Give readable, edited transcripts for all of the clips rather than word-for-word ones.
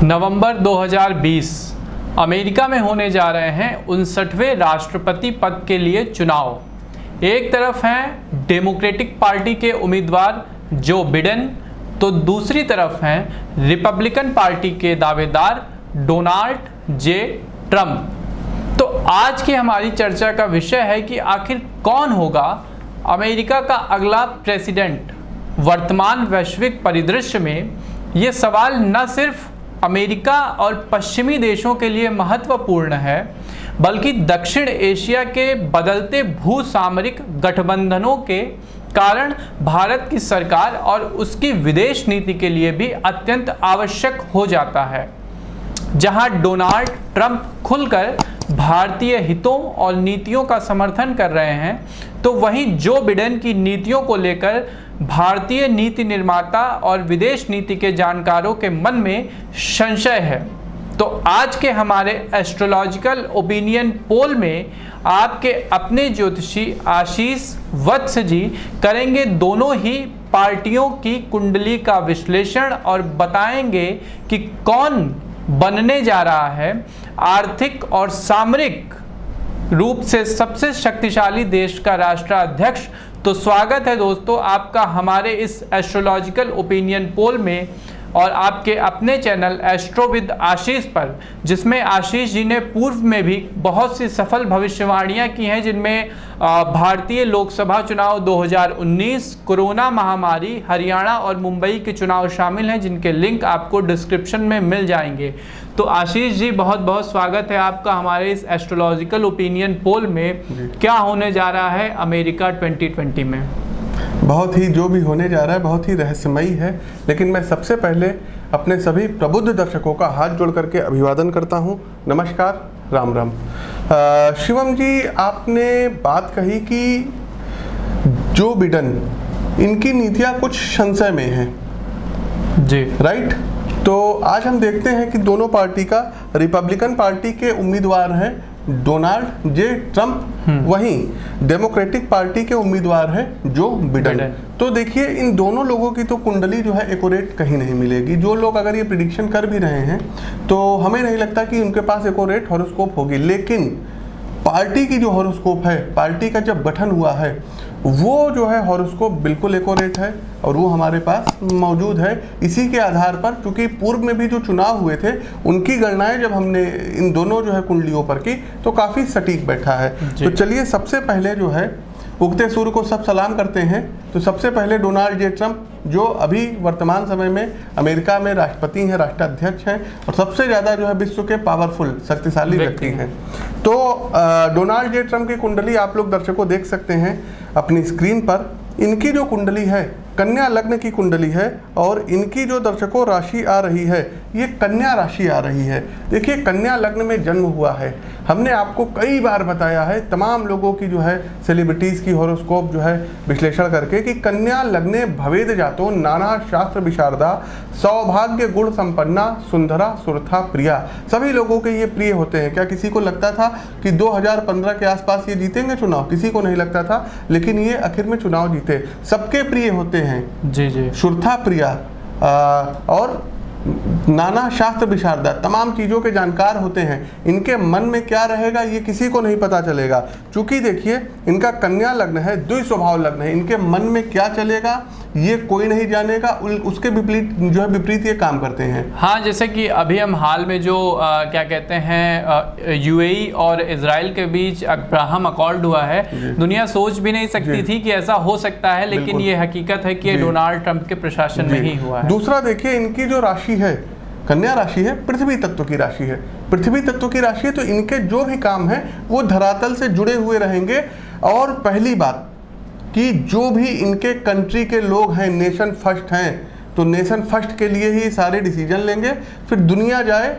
नवंबर 2020 America में होने जा रहे हैं 59वें राष्ट्रपति पद के लिए चुनाव। एक तरफ हैं डेमोक्रेटिक पार्टी के उम्मीदवार जो बिडेन, तो दूसरी तरफ हैं रिपब्लिकन पार्टी के दावेदार डोनाल्ड जे ट्रंप। तो आज की हमारी चर्चा का विषय है कि आखिर कौन होगा अमेरिका का अगला प्रेसिडेंट। वर्तमान वैश्विक परिदृश्य में ये सवाल न सिर्फ अमेरिका और पश्चिमी देशों के लिए महत्वपूर्ण है, बल्कि दक्षिण एशिया के बदलते भूसामरिक गठबंधनों के कारण भारत की सरकार और उसकी विदेश नीति के लिए भी अत्यंत आवश्यक हो जाता है। जहां डोनाल्ड ट्रंप खुलकर भारतीय हितों और नीतियों का समर्थन कर रहे हैं, तो वहीं जो बिडेन की नीतियों को लेकर भारतीय नीति निर्माता और विदेश नीति के जानकारों के मन में संशय है। तो आज के हमारे एस्ट्रोलॉजिकल ओपिनियन पोल में आपके अपने ज्योतिषी आशीष वत्स जी करेंगे दोनों ही पार्टियों की कुंडली का विश्लेषण और बताएंगे कि कौन बनने जा रहा है आर्थिक और सामरिक रूप से सबसे शक्तिशाली देश का राष्ट्राध्यक्ष। तो स्वागत है दोस्तों आपका हमारे इस एस्ट्रोलॉजिकल ओपिनियन पोल में और आपके अपने चैनल एस्ट्रो विद आशीष पर, जिसमें आशीष जी ने पूर्व में भी बहुत सी सफल भविष्यवाणियां की हैं, जिनमें भारतीय लोकसभा चुनाव 2019, कोरोना महामारी, हरियाणा और मुंबई के चुनाव शामिल हैं, जिनके लिंक आपको डिस्क्रिप्शन में मिल जाएंगे। तो आशीष जी बहुत बहुत स्वागत है आपका हमारे इस एस्ट्रोलॉजिकल ओपिनियन पोल में। क्या होने जा रहा है अमेरिका 2020 में? बहुत ही जो भी होने जा रहा है बहुत ही रहस्यमयी है, लेकिन मैं सबसे पहले अपने सभी प्रबुद्ध दर्शकों का हाथ जोड़ करके अभिवादन करता हूं। नमस्कार, राम राम। शिवम जी, आपने बात कही कि जो बिडेन, इनकी नीतियां कुछ संशय में हैं जी, राइट। तो आज हम देखते हैं कि दोनों पार्टी का, रिपब्लिकन पार्टी के उम्मीदवार हैं डोनाल्ड जे ट्रंप, वहीं डेमोक्रेटिक पार्टी के उम्मीदवार हैं जो बिडेन। तो देखिए, इन दोनों लोगों की तो कुंडली जो है एक्यूरेट कहीं नहीं मिलेगी। जो लोग अगर ये प्रिडिक्शन कर भी रहे हैं तो हमें नहीं लगता कि उनके पास एक्यूरेट हॉरोस्कोप होगी। लेकिन पार्टी की जो हॉरोस्कोप है, पार्टी का जब गठन हुआ है, वो जो है हॉरोस्कोप बिल्कुल एक्यूरेट है और वो हमारे पास मौजूद है। इसी के आधार पर, क्योंकि पूर्व में भी जो चुनाव हुए थे उनकी गणनाएं जब हमने इन दोनों जो है कुंडलियों पर की तो काफ़ी सटीक बैठा है। तो चलिए, सबसे पहले जो है उगते सूर्य को सब सलाम करते हैं। तो सबसे पहले डोनाल्ड जे ट्रंप, जो अभी वर्तमान समय में अमेरिका में राष्ट्रपति हैं, राष्ट्राध्यक्ष हैं और सबसे ज़्यादा जो है विश्व के पावरफुल, शक्तिशाली व्यक्ति हैं। तो डोनाल्ड जे ट्रंप की कुंडली आप लोग दर्शकों देख सकते हैं अपनी स्क्रीन पर। इनकी जो कुंडली है कन्या लग्न की कुंडली है और इनकी जो दर्शकों राशि आ रही है ये कन्या राशि आ रही है। देखिए, कन्या लग्न में जन्म हुआ है। हमने आपको कई बार बताया है, तमाम लोगों की जो है सेलिब्रिटीज़ की हॉरोस्कोप जो है विश्लेषण करके, कि कन्या लग्ने भवेद जातो नाना शास्त्र विशारदा सौभाग्य गुण संपन्ना सुंदरा सुरथा प्रिया। सभी लोगों के ये प्रिय होते हैं। क्या किसी को लगता था कि 2015 के आसपास ये जीतेंगे चुनाव? किसी को नहीं लगता था, लेकिन ये आखिर में चुनाव जीते। सबके प्रिय होते हैं जी जी, सुरथा प्रिया और नाना शास्त्र विशारदा, तमाम चीज़ों के जानकार होते हैं। इनके मन में क्या रहेगा ये किसी को नहीं पता चलेगा। चूंकि देखिए, इनका कन्या लग्न है, द्विस्वभाव लग्न है। इनके मन में क्या चलेगा ये कोई नहीं जानेगा। उसके विपरीत जो है विपरीत ये काम करते हैं। हाँ, जैसे कि अभी हम हाल में जो क्या कहते हैं यूएई और इजराइल के बीच अब्राहम अकॉर्ड हुआ है, दुनिया सोच भी नहीं सकती थी कि ऐसा हो सकता है, लेकिन ये हकीकत है कि ये डोनाल्ड ट्रंप के प्रशासन में ही हुआ है। दूसरा देखिए, इनकी जो राशि है, कन्या राशि है, पृथ्वी तत्व की राशि है। पृथ्वी तत्व की राशि है तो इनके जो भी काम है वो धरातल से जुड़े हुए रहेंगे। और पहली बात कि जो भी इनके कंट्री के लोग हैं, नेशन फर्स्ट हैं, तो नेशन फर्स्ट के लिए ही सारे डिसीजन लेंगे। फिर दुनिया जाए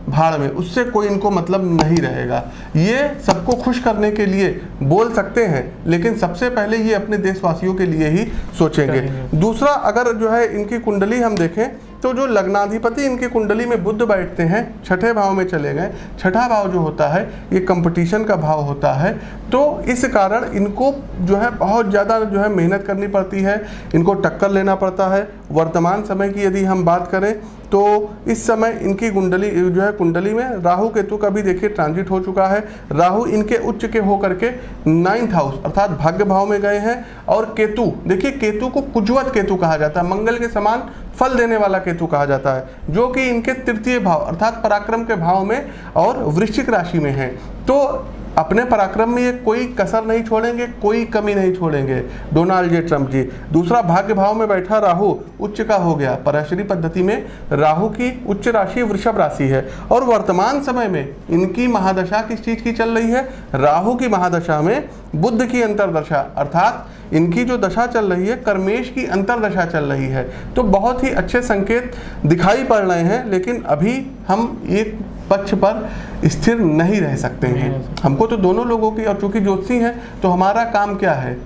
भाड़ में, उससे कोई इनको मतलब नहीं रहेगा। ये सबको खुश करने के लिए बोल सकते हैं, लेकिन सबसे पहले ये अपने देशवासियों के लिए ही सोचेंगे। दूसरा, अगर जो है इनकी कुंडली हम देखें तो जो लग्नाधिपति इनकी कुंडली में बुध बैठते हैं, छठे भाव में चले गए। छठा भाव जो होता है ये कंपटीशन का भाव होता है, तो इस कारण इनको जो है बहुत ज़्यादा जो है मेहनत करनी पड़ती है, इनको टक्कर लेना पड़ता है। वर्तमान समय की यदि हम बात करें तो इस समय इनकी कुंडली जो है, कुंडली में राहु केतु का भी देखिए ट्रांजिट हो चुका है। राहु इनके उच्च के होकर के 9th हाउस अर्थात भाग्य भाव में गए हैं। और केतु देखिए, केतु को कुजवत केतु कहा जाता है, मंगल के समान फल देने वाला केतु कहा जाता है, जो कि इनके तृतीय भाव अर्थात पराक्रम के भाव में और वृश्चिक राशि में है। तो अपने पराक्रम में ये कोई कसर नहीं छोड़ेंगे, कोई कमी नहीं छोड़ेंगे डोनाल्ड जे ट्रंप जी। दूसरा, भाग्य भाव में बैठा राहु उच्च का हो गया। पराशरी पद्धति में राहु की उच्च राशि वृषभ राशि है और वर्तमान समय में इनकी महादशा किस चीज की चल रही है? राहु की महादशा में बुध की अंतरदशा अर्थात इनकी जो दशा चल रही है कर्मेश की अंतरदशा चल रही है। तो बहुत ही अच्छे संकेत दिखाई पड़ रहे हैं, लेकिन अभी हम एक पक्ष पर स्थिर नहीं रह सकते हैं। हमको तो दोनों लोगों की, और चूंकि ज्योतिषी हैं तो हमारा काम क्या है?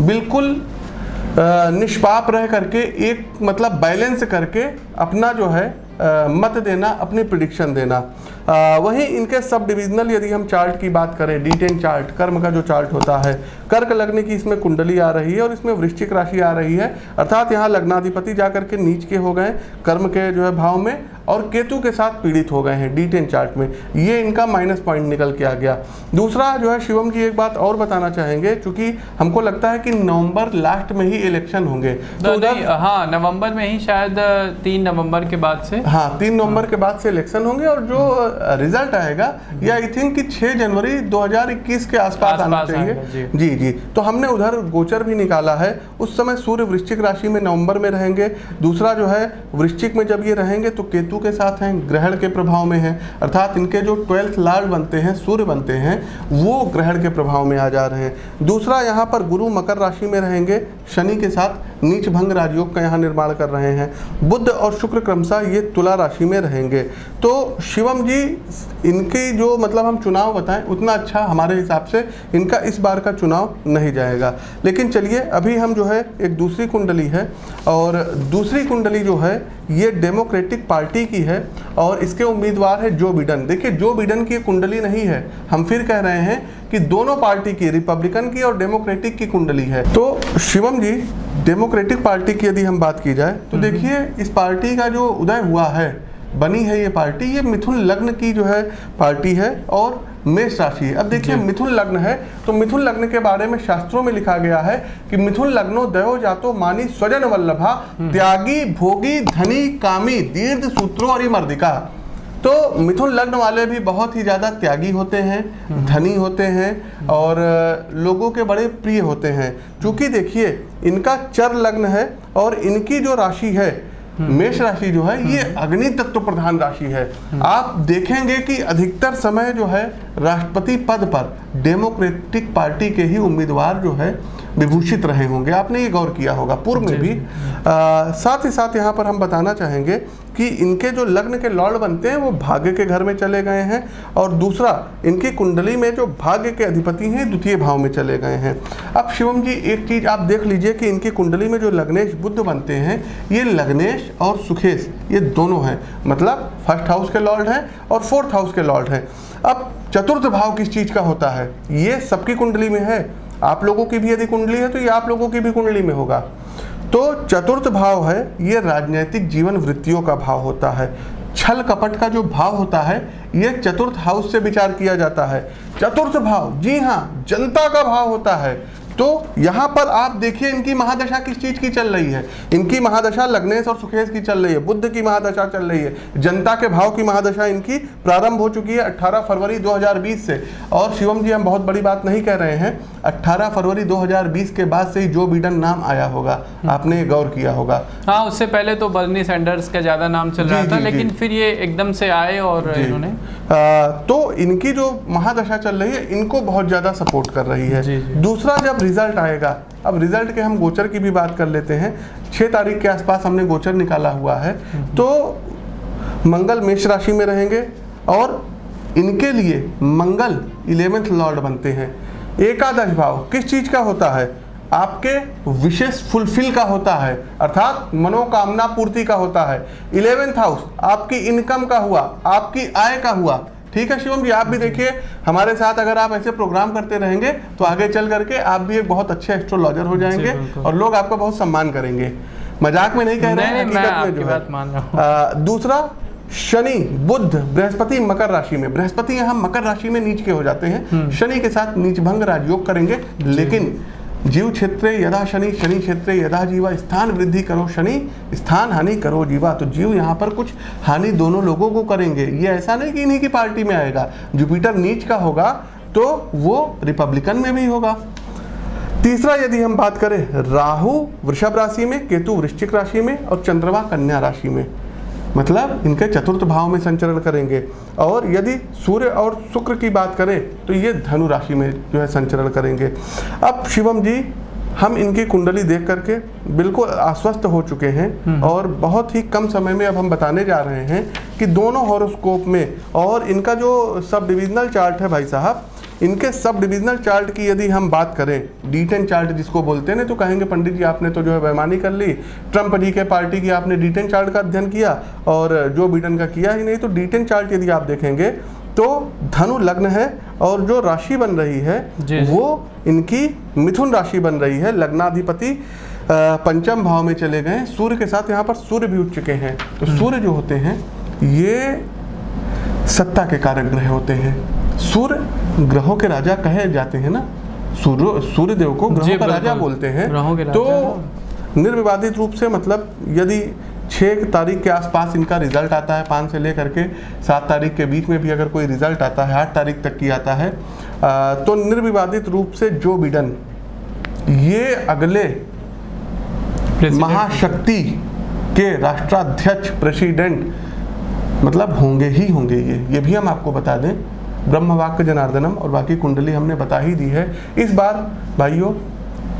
बिल्कुल निष्पाप रह करके एक मतलब बैलेंस करके अपना जो है मत देना, अपनी प्रिडिक्शन देना। वहीं इनके सब डिविजनल यदि हम चार्ट की बात करें, D10 चार्ट, कर्म का जो चार्ट होता है, कर्क लग्न की इसमें कुंडली आ रही है और इसमें वृश्चिक राशि आ रही है, अर्थात यहाँ लग्नाधिपति जाकर के नीच के हो गए कर्म के जो है भाव में और केतु के साथ पीड़ित हो गए हैं D10 चार्ट में। ये इनका माइनस पॉइंट निकल के आ गया। दूसरा जो है शिवम जी एक बात और बताना चाहेंगे, क्योंकि हमको लगता है कि नवंबर लास्ट में ही इलेक्शन होंगे तो हाँ, नवंबर में ही शायद 3 नवंबर के बाद से, हाँ 3 नवंबर के बाद से इलेक्शन होंगे और जो रिजल्ट आएगा ये आई थिंक कि 6 जनवरी 2021 के आसपास आना चाहिए। जी जी। तो हमने उधर गोचर भी निकाला है, उस समय सूर्य वृश्चिक राशि में नवंबर में रहेंगे। दूसरा जो है वृश्चिक में जब ये रहेंगे तो केतु के साथ हैं, ग्रहण के प्रभाव में है, अर्थात इनके जो 12th लॉर्ड बनते हैं, सूर्य बनते हैं, वो ग्रहण के प्रभाव में आ जा रहे हैं। दूसरा यहाँ पर गुरु मकर राशि में रहेंगे, शनि के साथ नीच भंग राजयोग का यहाँ निर्माण कर रहे हैं। बुध और शुक्र क्रमशः ये तुला राशि में रहेंगे। तो शिवम जी इनके जो मतलब हम चुनाव बताएं उतना अच्छा हमारे हिसाब से इनका इस बार का चुनाव नहीं जाएगा। लेकिन चलिए अभी हम जो है एक दूसरी कुंडली है और दूसरी कुंडली जो है ये डेमोक्रेटिक पार्टी की है और इसके उम्मीदवार है जो बिडेन। देखिए जो बिडेन की कुंडली नहीं है, हम फिर कह रहे हैं कि दोनों पार्टी की, रिपब्लिकन की और डेमोक्रेटिक की कुंडली है। तो शिवम जी डेमोक्रेटिक पार्टी की यदि हम बात की जाए तो देखिए इस पार्टी का जो उदय हुआ है, बनी है ये पार्टी, ये मिथुन लग्न की जो है पार्टी है और मेष राशि है। अब देखिए मिथुन लग्न है तो मिथुन लग्न के बारे में शास्त्रों में लिखा गया है कि मिथुन लग्नो दयो जातो मानी स्वजन वल्लभा त्यागी भोगी धनी कामी दीर्घ सूत्रों और मर्दिका। तो मिथुन लग्न वाले भी बहुत ही ज़्यादा त्यागी होते हैं, धनी होते हैं और लोगों के बड़े प्रिय होते हैं। क्योंकि देखिए इनका चर लग्न है और इनकी जो राशि है मेष राशि जो है ये अग्नि तत्व प्रधान राशि है। आप देखेंगे कि अधिकतर समय जो है राष्ट्रपति पद पर डेमोक्रेटिक पार्टी के ही उम्मीदवार जो है विभूषित रहे होंगे, आपने ये गौर किया होगा पूर्व में भी। साथ ही साथ यहाँ पर हम बताना चाहेंगे कि इनके जो लग्न के लॉर्ड बनते हैं वो भाग्य के घर में चले गए हैं और दूसरा इनकी कुंडली में जो भाग्य के अधिपति हैं द्वितीय भाव में चले गए हैं। अब शिवम जी एक चीज़ आप देख लीजिए कि इनकी कुंडली में जो लग्नेश बुध बनते हैं, ये लग्नेश और सुखेश ये दोनों हैं, मतलब 1st हाउस के लॉर्ड हैं और 4th हाउस के लॉर्ड हैं। अब चतुर्थ भाव किस चीज़ का होता है? ये सबकी कुंडली में है, आप लोगों की भी यदि कुंडली है तो ये आप लोगों की भी कुंडली में होगा। तो चतुर्थ भाव है ये राजनीतिक जीवन वृत्तियों का भाव होता है। छल कपट का जो भाव होता है ये चतुर्थ हाउस से विचार किया जाता है। चतुर्थ भाव, जी हाँ, जनता का भाव होता है। तो यहाँ पर आप देखिए इनकी महादशा किस चीज की चल रही है? इनकी महादशा लग्नेश और सुखेश की चल रही है, बुध की महादशा चल रही है, जनता के भाव की महादशा इनकी प्रारंभ हो चुकी है 18 फरवरी 2020 से। और शिवम जी हम बहुत बड़ी बात नहीं कह रहे हैं, 18 फरवरी 2020 के बाद से ही जो बिडेन नाम आया होगा, आपने गौर किया होगा। हाँ, उससे पहले तो बर्नी सैंडर्स का ज्यादा नाम चल रहा था, लेकिन फिर ये एकदम से आए और इन्होंने तो इनकी जो महादशा चल रही है इनको बहुत ज्यादा सपोर्ट कर रही है। दूसरा जब रिजल्ट आएगा, अब रिजल्ट के हम गोचर की भी बात कर लेते हैं। 6 तारीख के आसपास हमने गोचर निकाला हुआ है। तो मंगल मेष राशि में रहेंगे और इनके लिए मंगल 11th लॉर्ड बनते हैं। एकादश भाव किस चीज का होता है? आपके विशेष फुलफिल का होता है, अर्थात मनोकामना पूर्ति का होता है। 11th हाउस आपकी इनकम का हुआ, आपकी आय का हुआ। ठीक है शिवम जी, आप भी देखिए हमारे साथ अगर आप ऐसे प्रोग्राम करते रहेंगे तो आगे चल करके आप भी एक बहुत अच्छे एस्ट्रोलॉजर हो जाएंगे और लोग आपका बहुत सम्मान करेंगे। मजाक में नहीं कह रहे हैं, मैं हकीकत में आपकी जो है। बात मान रहा हूं। दूसरा, शनि बुध बृहस्पति मकर राशि में, बृहस्पति यहाँ मकर राशि में नीच के हो जाते हैं, शनि के साथ नीच भंग राजयोग करेंगे। लेकिन जीव क्षेत्रे यदा शनि, शनि क्षेत्रे यदा जीवा, स्थान वृद्धि करो शनि, स्थान हानि करो जीवा। तो जीव यहाँ पर कुछ हानि दोनों लोगों को करेंगे। ये ऐसा नहीं कि इन्हीं की पार्टी में आएगा, जुपिटर नीच का होगा तो वो रिपब्लिकन में भी होगा। तीसरा, यदि हम बात करें, राहु वृषभ राशि में, केतु वृश्चिक राशि में और चंद्रमा कन्या राशि में, मतलब इनके चतुर्थ भाव में संचरण करेंगे। और यदि सूर्य और शुक्र की बात करें तो ये धनु राशि में जो है संचरण करेंगे। अब शिवम जी, हम इनकी कुंडली देख करके बिल्कुल आश्वस्त हो चुके हैं और बहुत ही कम समय में अब हम बताने जा रहे हैं कि दोनों हॉरोस्कोप में, और इनका जो सब डिविजनल चार्ट है भाई साहब, इनके सब डिविजनल चार्ट की यदि हम बात करें, D10 चार्ट जिसको बोलते हैं ना, तो कहेंगे पंडित जी आपने तो जो है बेईमानी कर ली, ट्रम्प जी के पार्टी की आपने D10 चार्ट का अध्ययन किया और जो बिडेन का किया ही नहीं। तो D10 चार्ट यदि आप देखेंगे तो धनु लग्न है और जो राशि बन रही है वो इनकी मिथुन राशि बन रही है। लग्नाधिपति पंचम भाव में चले गए, सूर्य के साथ यहाँ पर सूर्य भी उठ चुके हैं। तो सूर्य जो होते हैं ये सत्ता के कारक ग्रह होते हैं। सूर्य ग्रहों के राजा कहे जाते हैं ना, सूर्य देव को ग्रहों का राजा बोलते हैं। तो निर्विवादित रूप से, मतलब यदि 6 तारीख के आसपास इनका रिजल्ट आता है, 5 से लेकर के 7 तारीख के बीच में भी अगर कोई रिजल्ट आता है, 8 तारीख तक की आता है, तो निर्विवादित रूप से जो बिडेन ये अगले महाशक्ति के राष्ट्राध्यक्ष प्रेसिडेंट मतलब होंगे ही होंगे। ये भी हम आपको बता दें, ब्रह्मवाक्य जनार्दनम और बाकी कुंडली हमने बता ही दी है। इस बार भाइयों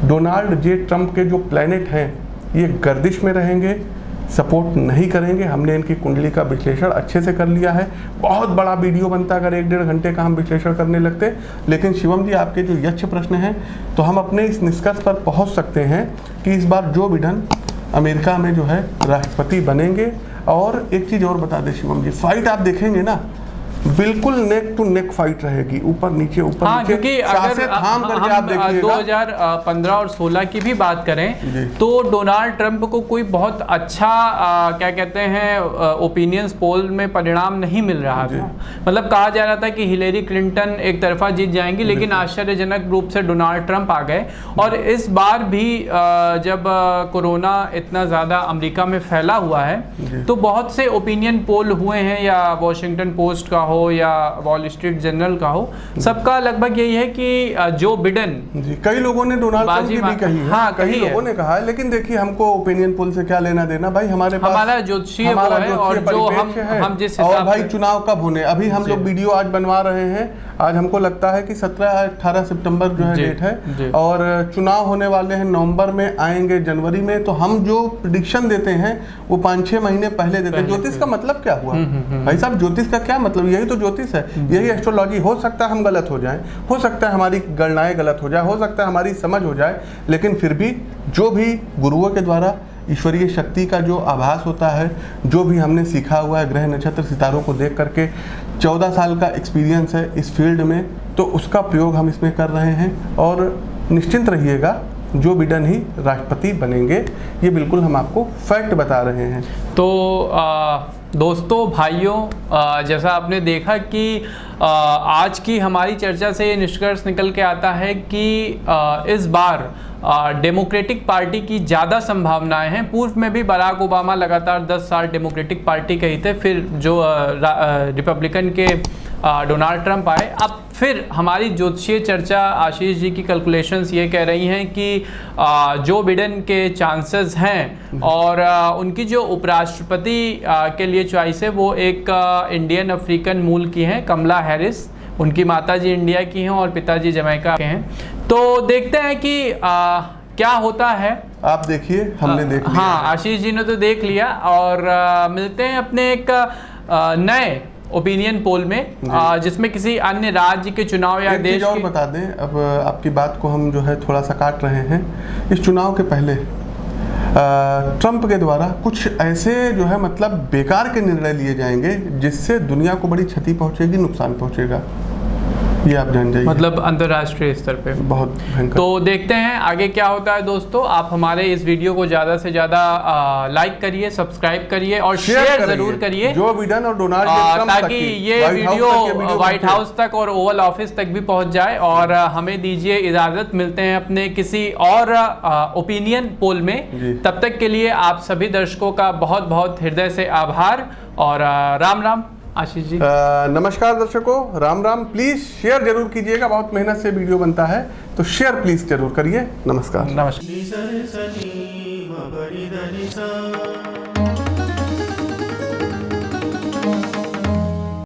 डोनाल्ड जे ट्रंप के जो प्लैनेट हैं ये गर्दिश में रहेंगे, सपोर्ट नहीं करेंगे। हमने इनकी कुंडली का विश्लेषण अच्छे से कर लिया है। बहुत बड़ा वीडियो बनता अगर 1-1.5 घंटे का हम विश्लेषण करने लगते। लेकिन शिवम जी, आपके जो यक्ष प्रश्न हैं, तो हम अपने इस निष्कर्ष पर पहुंच सकते हैं कि इस बार जो बिडेन अमेरिका में जो है राष्ट्रपति बनेंगे। और एक चीज़ और बता दें शिवम जी, फाइट आप देखेंगे ना, बिल्कुल नेक टू नेक फाइट रहेगी, ऊपर नीचे ऊपर नीचे। क्योंकि अगर थाम करके आप देखिएगा 2015 और 16 की भी बात करें तो डोनाल्ड ट्रंप को कोई बहुत अच्छा क्या कहते हैं ओपिनियंस पोल में परिणाम नहीं मिल रहा था। मतलब कहा जा रहा था कि हिलेरी क्लिंटन एक तरफा जीत जाएंगी, लेकिन आश्चर्यजनक रूप से डोनाल्ड ट्रंप आ गए। और इस बार भी जब कोरोना इतना ज़्यादा अमेरिका में फैला हुआ है तो बहुत से ओपिनियन पोल हुए हैं, या वॉशिंगटन पोस्ट का हो या वॉल स्ट्रीट जर्नल का हो, सबका लगभग यही है कि जो बिडेन, कई लोगों ने डोनाल्ड ट्रंप की भी कही है, हाँ, कई लोगों ने कहा है। लेकिन देखिए, हमको ओपिनियन पोल से क्या लेना देना भाई, हमारे पास हमारा ज्योतिषीय वो है और जो हम जिस और भाई चुनाव कब होने, अभी हम लोग वीडियो आज बनवा रहे हैं, आज हमको लगता है कि 17-18 सितंबर जो है डेट है, और चुनाव होने वाले हैं नवंबर में, आएंगे जनवरी में। तो हम जो प्रिडिक्शन देते हैं वो 5-6 महीने पहले देते हैं। ज्योतिष का मतलब क्या हुआ भाई साहब? ज्योतिष का क्या मतलब? यही तो ज्योतिष है, यही एस्ट्रोलॉजी। हो सकता है हम गलत हो जाएं, हो सकता है हमारी गणनाएं गलत हो जाए, हो सकता है हमारी समझ हो जाए, लेकिन फिर भी जो भी गुरुओं के द्वारा ईश्वरीय शक्ति का जो आभास होता है, जो भी हमने सीखा हुआ है ग्रह नक्षत्र सितारों को देख करके, 14 साल का एक्सपीरियंस है इस फील्ड में, तो उसका प्रयोग हम इसमें कर रहे हैं। और निश्चिंत रहिएगा, जो बिडेन ही राष्ट्रपति बनेंगे, ये बिल्कुल हम आपको फैक्ट बता रहे हैं। तो दोस्तों भाइयों, जैसा आपने देखा कि आज की हमारी चर्चा से ये निष्कर्ष निकल के आता है कि इस बार डेमोक्रेटिक पार्टी की ज़्यादा संभावनाएं हैं। पूर्व में भी बराक ओबामा लगातार 10 साल डेमोक्रेटिक पार्टी के ही थे, फिर जो रिपब्लिकन के डोनाल्ड ट्रंप आए। अब फिर हमारी ज्योतिषीय चर्चा, आशीष जी की कैलकुलेशंस ये कह रही हैं कि जो बिडेन के चांसेस हैं और उनकी जो उपराष्ट्रपति के लिए चॉइस है वो एक इंडियन अफ्रीकन मूल की हैं, कमला हैरिस। उनकी माताजी इंडिया की हैं और पिताजी जमैका के हैं। तो देखते हैं कि क्या होता है। आप देखिए, हमने देख लिया। हाँ, आशीष जी ने तो देख लिया। और मिलते हैं अपने एक नए ओपिनियन पोल में, जिसमें किसी अन्य राज्य के चुनाव या देश और बता दें। अब आपकी बात को हम जो है थोड़ा सा काट रहे हैं। इस चुनाव के पहले ट्रंप के द्वारा कुछ ऐसे जो है मतलब बेकार के निर्णय लिए जाएंगे जिससे दुनिया को बड़ी क्षति पहुंचेगी, नुकसान पहुंचेगा। ये आप जान जाइए, मतलब अंतर्राष्ट्रीय स्तर पे बहुत भयंकर। तो देखते हैं आगे क्या होता है दोस्तों। आप हमारे इस वीडियो को ज़्यादा से ज़्यादा लाइक करिए, सब्सक्राइब करिए और शेयर जरूर करिए, जो बिडेन और डोनाल्ड ट्रम्प ताकि ये वीडियो व्हाइट हाउस तक और ओवल ऑफिस तक भी पहुंच जाए। और हमें दीजिए इजाज़त, मिलते हैं अपने किसी और ओपिनियन पोल में। तब तक के लिए आप सभी दर्शकों का बहुत बहुत हृदय से आभार और राम राम। आशीष जी नमस्कार दर्शकों, राम राम। प्लीज शेयर जरूर कीजिएगा, बहुत मेहनत से वीडियो बनता है, तो शेयर प्लीज जरूर करिए। नमस्कार। नमस्कार।